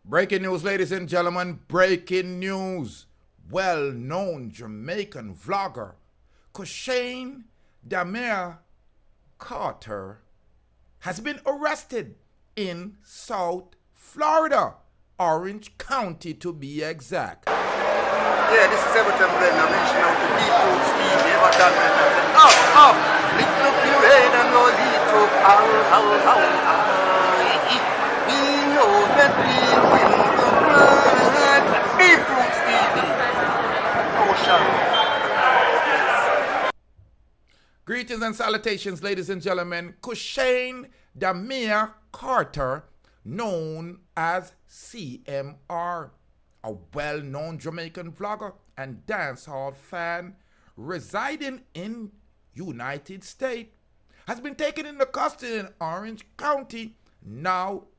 Breaking news, ladies and gentlemen, breaking news. Well-known Jamaican vlogger Cushane Carter has been arrested in South Florida, Orange County to be exact. Yeah, this is Everton Glenn. I mentioned how to beat Luke Steve, Everton Glenn. Up! Lift up your head and your lead up. We know that we win the blood. Beat Luke Steve. Greetings and salutations, ladies and gentlemen. Cushane Carter, known as CMR, a well-known Jamaican vlogger and dancehall fan residing in United States, has been taken into custody in Orange County, now in